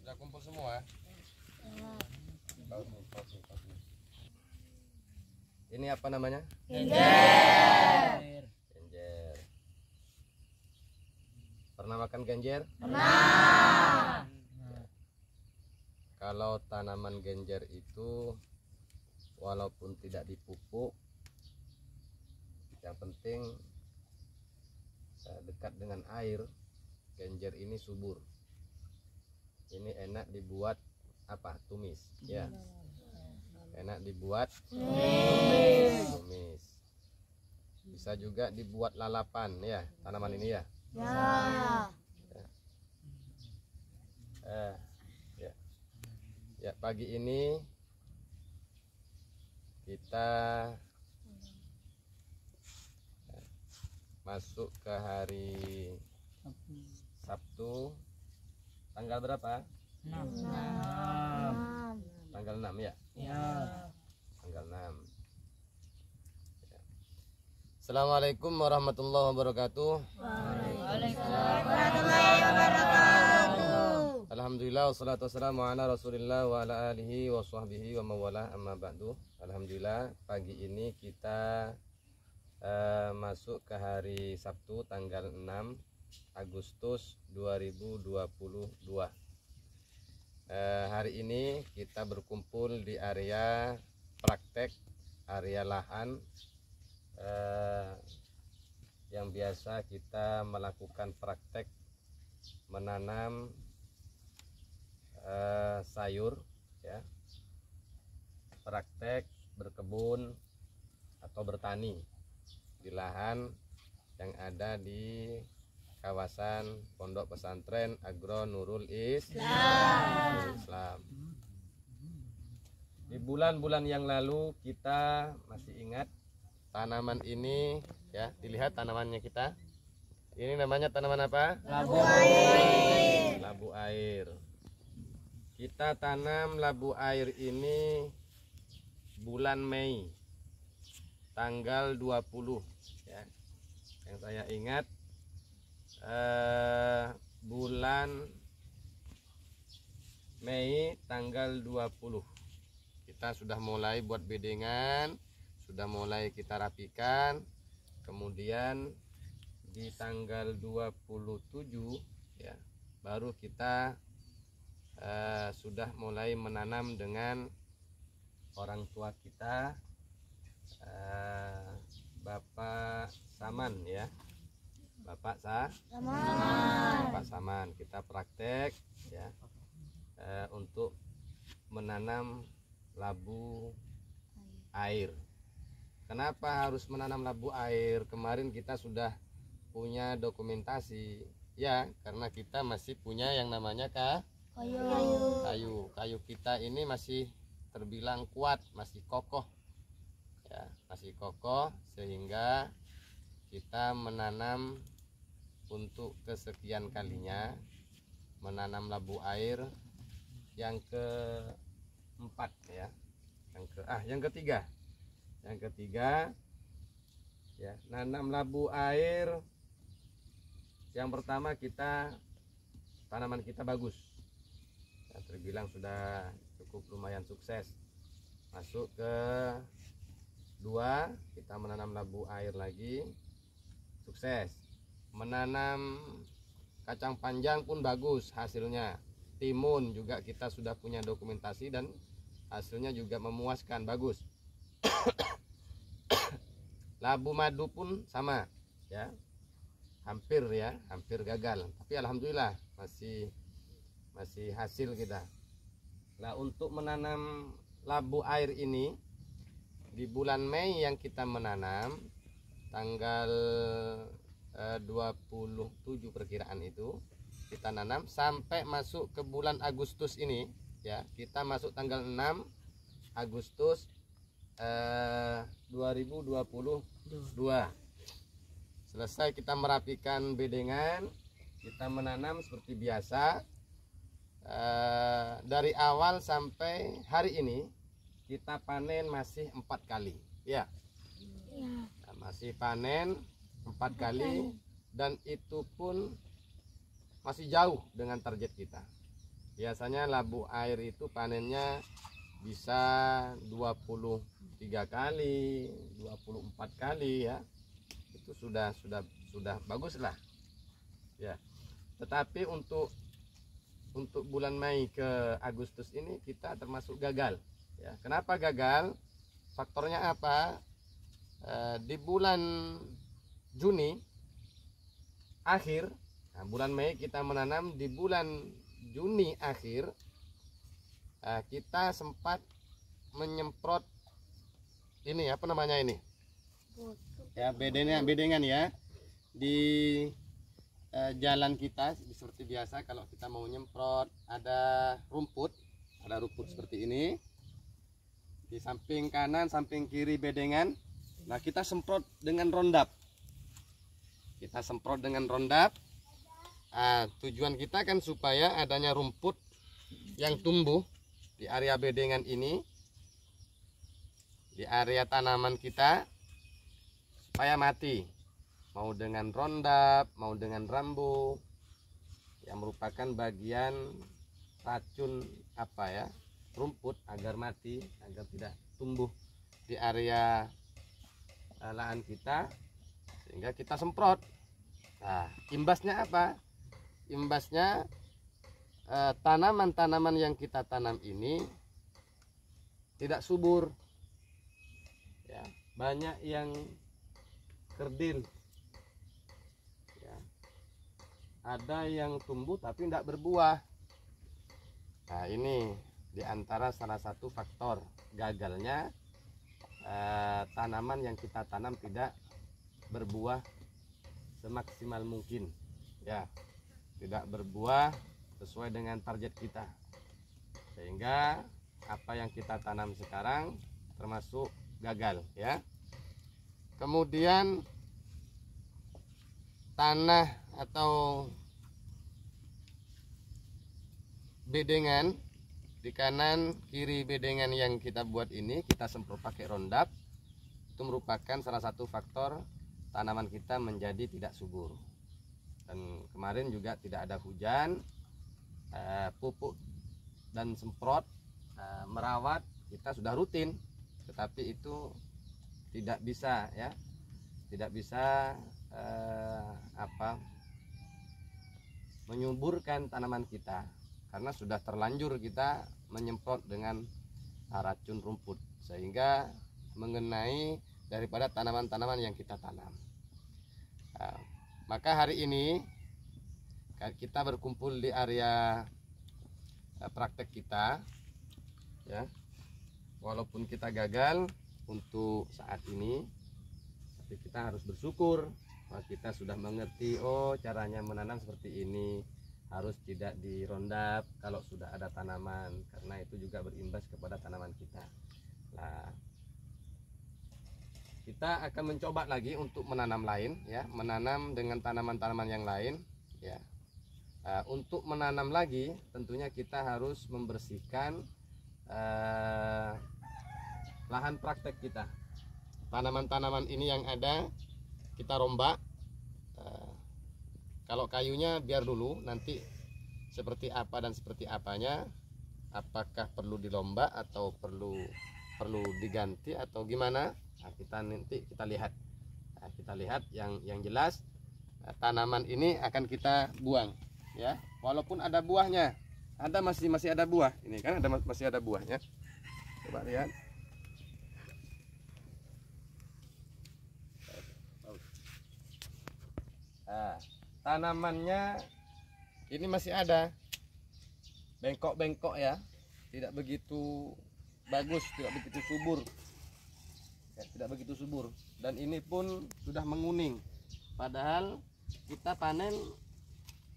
Sudah kumpul semua? Ini apa namanya? Genjer. Genjer. Pernah makan genjer? Pernah. Kalau tanaman genjer itu walaupun tidak dipupuk, yang penting dekat dengan air, genjer ini subur. Ini enak dibuat apa? Tumis, ya. Enak dibuat tumis. Bisa juga dibuat lalapan, ya, tanaman ini ya. Ya, pagi ini kita masuk ke hari Sabtu. Tanggal berapa? 6. Tanggal 6 ya? Ya. Tanggal 6. Ya. Assalamualaikum warahmatullahi wabarakatuh. Waalaikumsalam warahmatullahi wabarakatuh. Alhamdulillah wassalatu wassalamu ala Rasulillah wa ala alihi wa sahbihi wa mawalah amma ba'du. Alhamdulillah pagi ini kita masuk ke hari Sabtu tanggal 6 Agustus 2022. Hari ini kita berkumpul di area praktek, area lahan yang biasa kita melakukan praktek menanam sayur, ya, praktek berkebun atau bertani di lahan yang ada di kawasan Pondok Pesantren Agro Nurul Islam. Di bulan-bulan yang lalu kita masih ingat tanaman ini, ya, dilihat tanamannya kita. Ini namanya tanaman apa? Labu air. Labu air. Kita tanam labu air ini bulan Mei tanggal 20, ya. Yang saya ingat bulan Mei tanggal 20 kita sudah mulai buat bedengan, sudah mulai kita rapikan. Kemudian di tanggal 27, ya, baru kita sudah mulai menanam dengan orang tua kita, Bapak Saman, ya. Bapak Saman, kita praktek, ya, untuk menanam labu air. Kenapa harus menanam labu air? Kemarin kita sudah punya dokumentasi, ya, karena kita masih punya yang namanya kayu kita ini masih terbilang kuat, masih kokoh, ya, masih kokoh, sehingga kita menanam untuk kesekian kalinya, menanam labu air yang keempat, ya, yang ketiga, ya, nanam labu air. Yang pertama kita tanaman kita bagus, ya, terbilang sudah cukup lumayan sukses. Masuk ke 2, kita menanam labu air lagi, sukses. Menanam kacang panjang pun bagus hasilnya. Timun juga kita sudah punya dokumentasi dan hasilnya juga memuaskan, bagus. Labu madu pun sama, ya, hampir gagal, tapi alhamdulillah masih hasil kita. Nah, untuk menanam labu air ini di bulan Mei yang kita menanam tanggal 27 perkiraan itu kita nanam sampai masuk ke bulan Agustus ini ya. Kita masuk tanggal 6 Agustus 2022. Selesai kita merapikan bedengan, kita menanam seperti biasa. Dari awal sampai hari ini kita panen masih 4 kali ya. Nah, masih panen 4 kali dan itu pun masih jauh dengan target kita. Biasanya labu air itu panennya bisa 23 kali, 24 kali ya. Itu sudah bagus lah ya. Tetapi untuk bulan Mei ke Agustus ini kita termasuk gagal ya. Kenapa gagal? Faktornya apa? Di bulan Juni akhir, nah bulan Mei kita menanam, di bulan Juni akhir kita sempat menyemprot ini apa namanya ini ya, bedengan ya di jalan kita. Seperti biasa kalau kita mau nyemprot ada rumput seperti ini di samping kanan samping kiri bedengan. Nah kita semprot dengan rondap, tujuan kita kan supaya adanya rumput yang tumbuh di area bedengan ini, di area tanaman kita, supaya mati, mau dengan rondap mau dengan rambu yang merupakan bagian racun rumput, agar mati, agar tidak tumbuh di area lahan kita, sehingga kita semprot. Nah, imbasnya apa? Imbasnya tanaman-tanaman yang kita tanam ini tidak subur ya, banyak yang kerdil ya. Ada yang tumbuh tapi tidak berbuah. Nah ini diantara salah satu faktor gagalnya tanaman yang kita tanam tidak berbuah semaksimal mungkin ya, tidak berbuah sesuai dengan target kita, sehingga apa yang kita tanam sekarang termasuk gagal ya. Kemudian tanah atau bedengan di kanan kiri bedengan yang kita buat ini kita semprot pakai rondap, itu merupakan salah satu faktor tanaman kita menjadi tidak subur. Dan kemarin juga tidak ada hujan, pupuk dan semprot merawat kita sudah rutin, tetapi itu tidak bisa ya, tidak bisa menyuburkan tanaman kita, karena sudah terlanjur kita menyemprot dengan racun rumput, sehingga mengenai daripada tanaman-tanaman yang kita tanam. Maka hari ini kita berkumpul di area praktek kita ya, walaupun kita gagal untuk saat ini, tapi kita harus bersyukur bahwa kita sudah mengerti, oh caranya menanam seperti ini, harus tidak dirondap kalau sudah ada tanaman, karena itu juga berimbas kepada tanaman kita. Nah, kita akan mencoba lagi untuk menanam lain ya, menanam dengan tanaman-tanaman yang lain ya. Untuk menanam lagi tentunya kita harus membersihkan lahan praktek kita. Tanaman-tanaman ini yang ada kita rombak. Kalau kayunya biar dulu, nanti seperti apa dan seperti apanya, apakah perlu dirombak atau perlu diganti atau gimana, nah, kita lihat. Nah, kita lihat yang jelas tanaman ini akan kita buang ya, walaupun ada buahnya, masih ada buah ini kan, masih ada buahnya. Coba lihat. Nah, tanamannya ini masih ada bengkok-bengkok ya, tidak begitu bagus, tidak begitu subur ya, tidak begitu subur, dan ini pun sudah menguning, padahal kita panen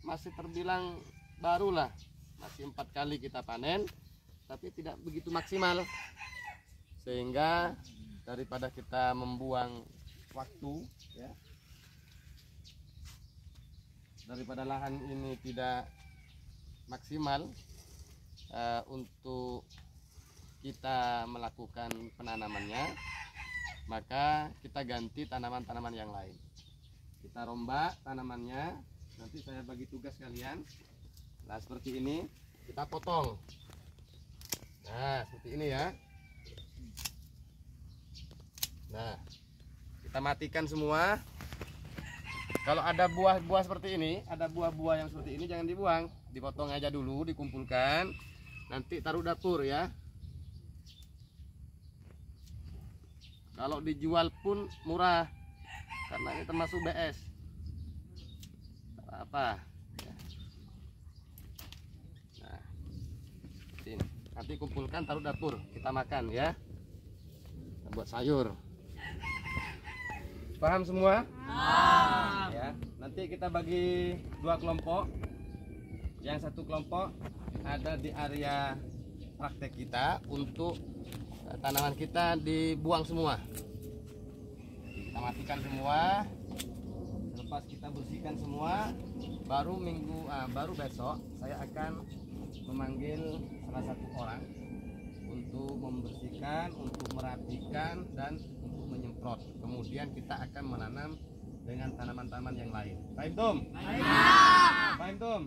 masih terbilang baru lah, masih 4 kali kita panen, tapi tidak begitu maksimal, sehingga daripada kita membuang waktu ya, daripada lahan ini tidak maksimal untuk kita melakukan penanamannya, maka kita ganti tanaman-tanaman yang lain. Kita rombak tanamannya, nanti saya bagi tugas kalian. Nah seperti ini, kita potong. Nah seperti ini ya. Nah kita matikan semua. Kalau ada buah-buah seperti ini, ada buah-buah yang seperti ini, jangan dibuang, dipotong aja dulu, dikumpulkan, nanti taruh dapur ya. Kalau dijual pun murah, karena ini termasuk BS. Apa? Nah, ini. Nanti kumpulkan, taruh dapur, kita makan ya. Kita buat sayur. Paham semua? Ya. Nanti kita bagi 2 kelompok. Yang satu kelompok ada di area praktek kita untuk tanaman kita dibuang semua. Kita matikan semua. Selepas kita bersihkan semua, baru besok saya akan memanggil salah satu orang untuk membersihkan, untuk merapikan dan untuk menyemprot. Kemudian kita akan menanam dengan tanaman-tanaman yang lain. Paham Tum? Paham Tum?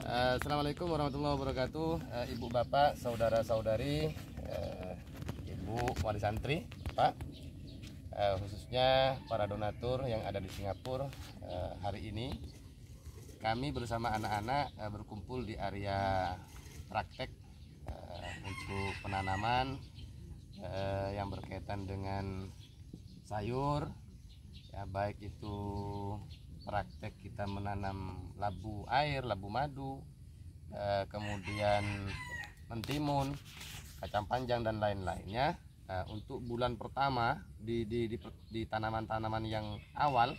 Assalamualaikum warahmatullahi wabarakatuh. Ibu bapak, saudara saudari, ibu wali santri, pak, khususnya para donatur yang ada di Singapura. Hari ini kami bersama anak-anak berkumpul di area praktek untuk penanaman yang berkaitan dengan sayur ya, baik itu praktek kita menanam labu air, labu madu, kemudian mentimun, kacang panjang dan lain-lainnya. Untuk bulan pertama di tanaman-tanaman yang awal,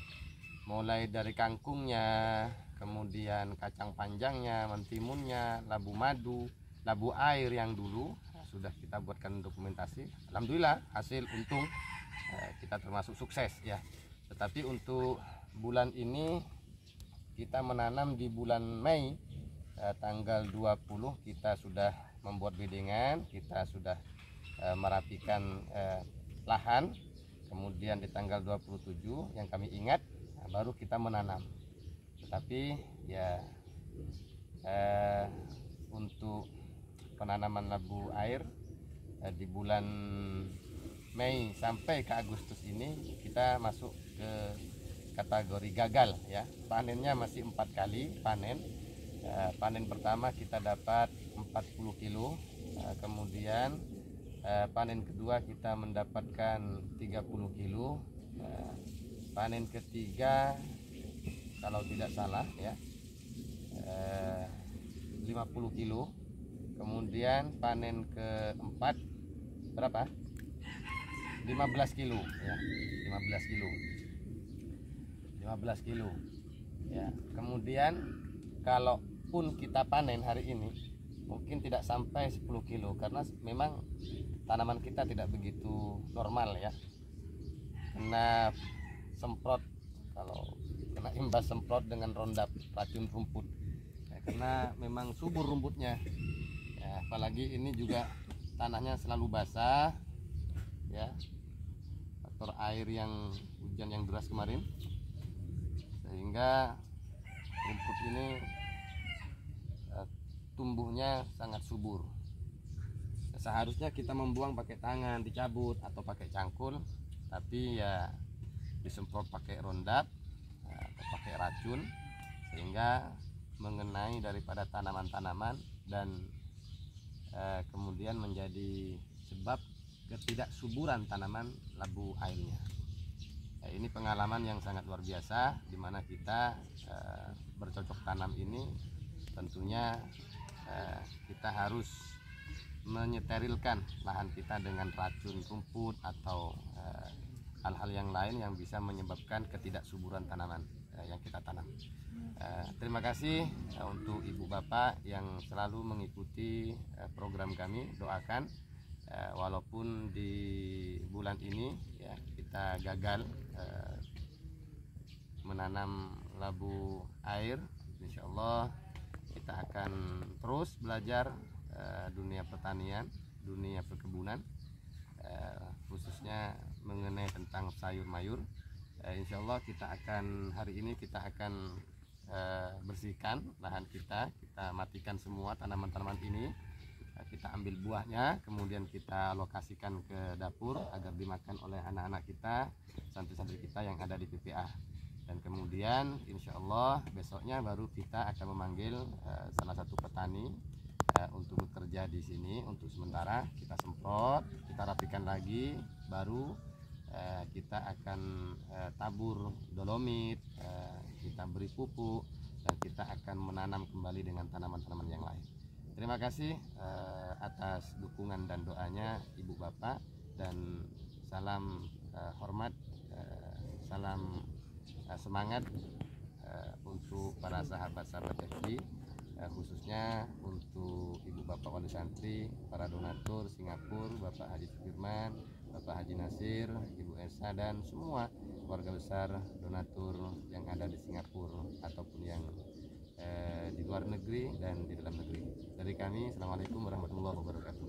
mulai dari kangkungnya, kemudian kacang panjangnya, mentimunnya, labu madu, labu air yang dulu sudah kita buatkan dokumentasi. Alhamdulillah hasil untung kita termasuk sukses ya. Tetapi untuk bulan ini kita menanam di bulan Mei, tanggal 20 kita sudah membuat bedengan, kita sudah merapikan lahan. Kemudian di tanggal 27 yang kami ingat baru kita menanam. Tetapi ya untuk penanaman labu air di bulan Mei sampai ke Agustus ini kita masuk ke kategori gagal ya. Panennya masih 4 kali panen. Panen pertama kita dapat 40 kilo, kemudian panen kedua kita mendapatkan 30 kilo, panen ketiga kalau tidak salah ya 50 kilo, kemudian panen keempat berapa? 15 kilo ya, 15 kilo ya. Kemudian kalaupun kita panen hari ini mungkin tidak sampai 10 kilo karena memang tanaman kita tidak begitu normal ya, kena semprot, kalau kena imbas semprot dengan Roundup racun rumput ya, karena memang subur rumputnya ya, apalagi ini juga tanahnya selalu basah ya, faktor air yang hujan yang deras kemarin, sehingga rumput ini tumbuhnya sangat subur. Seharusnya kita membuang pakai tangan, dicabut atau pakai cangkul, tapi ya disemprot pakai Roundup atau pakai racun, sehingga mengenai daripada tanaman-tanaman dan kemudian menjadi sebab ketidaksuburan tanaman labu airnya. Ini pengalaman yang sangat luar biasa, di mana kita bercocok tanam ini tentunya kita harus menyeterilkan lahan kita dengan racun rumput atau hal-hal yang lain yang bisa menyebabkan ketidaksuburan tanaman yang kita tanam. Terima kasih untuk ibu bapak yang selalu mengikuti program kami. Doakan walaupun di bulan ini ya kita gagal menanam labu air, insya Allah kita akan terus belajar dunia pertanian, dunia perkebunan, khususnya mengenai tentang sayur mayur. Insya Allah kita akan hari ini kita akan bersihkan lahan kita matikan semua tanaman-tanaman ini, kita ambil buahnya, kemudian kita lokasikan ke dapur agar dimakan oleh anak-anak kita, santri-santri kita yang ada di PPA. Dan kemudian insya Allah besoknya baru kita akan memanggil salah satu petani untuk bekerja di sini. Untuk sementara kita semprot, kita rapikan lagi, baru kita akan tabur dolomit, kita beri pupuk, dan kita akan menanam kembali dengan tanaman-tanaman yang lain. Terima kasih atas dukungan dan doanya ibu bapak, dan salam hormat, salam semangat untuk para sahabat-sahabat FB, khususnya untuk ibu bapak wali santri, para donatur Singapura, Bapak Haji Firman, Bapak Haji Nasir, Ibu Esa, dan semua keluarga besar donatur yang ada di Singapura ataupun yang di luar negeri dan di dalam negeri. Dari kami, Assalamualaikum warahmatullahi wabarakatuh.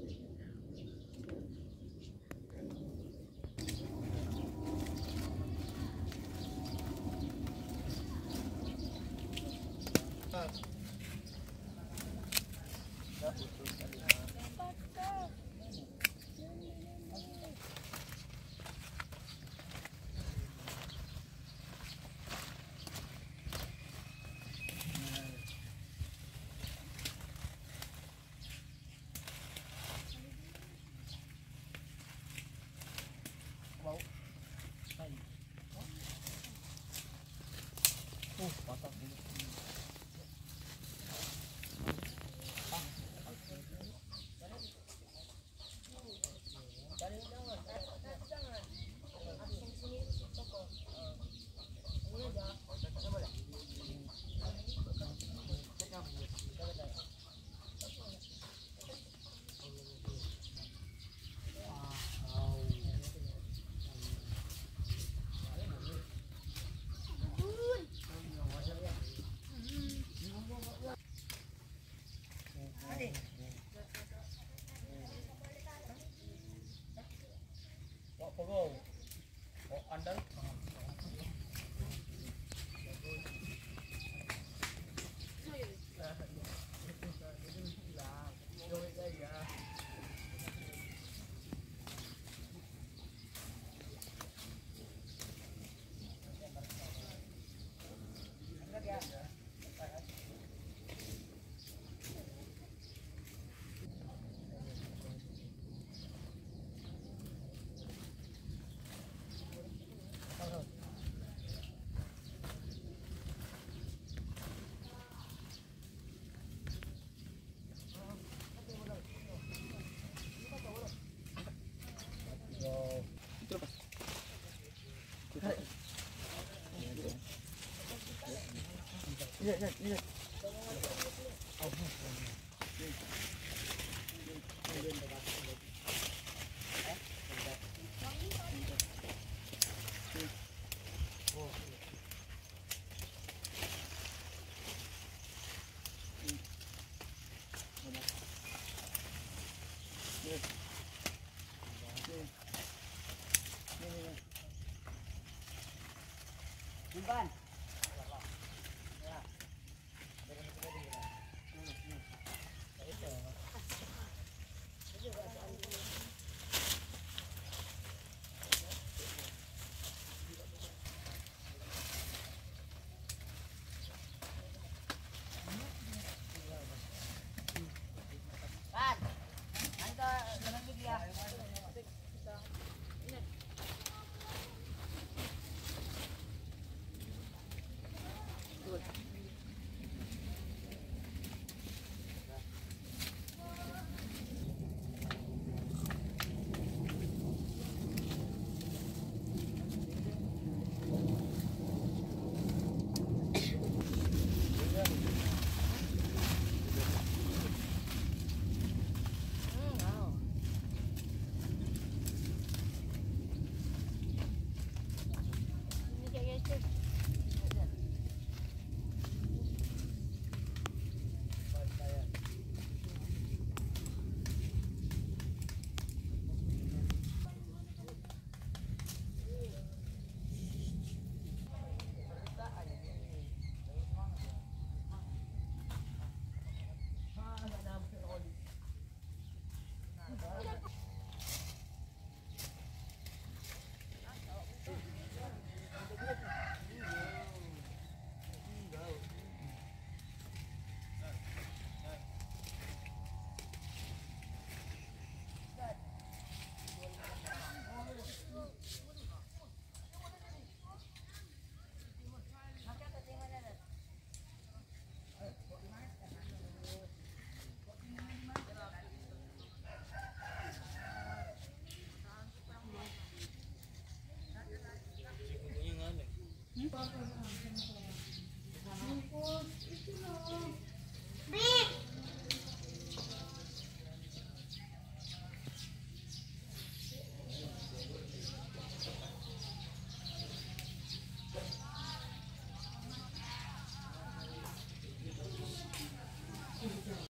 Ban.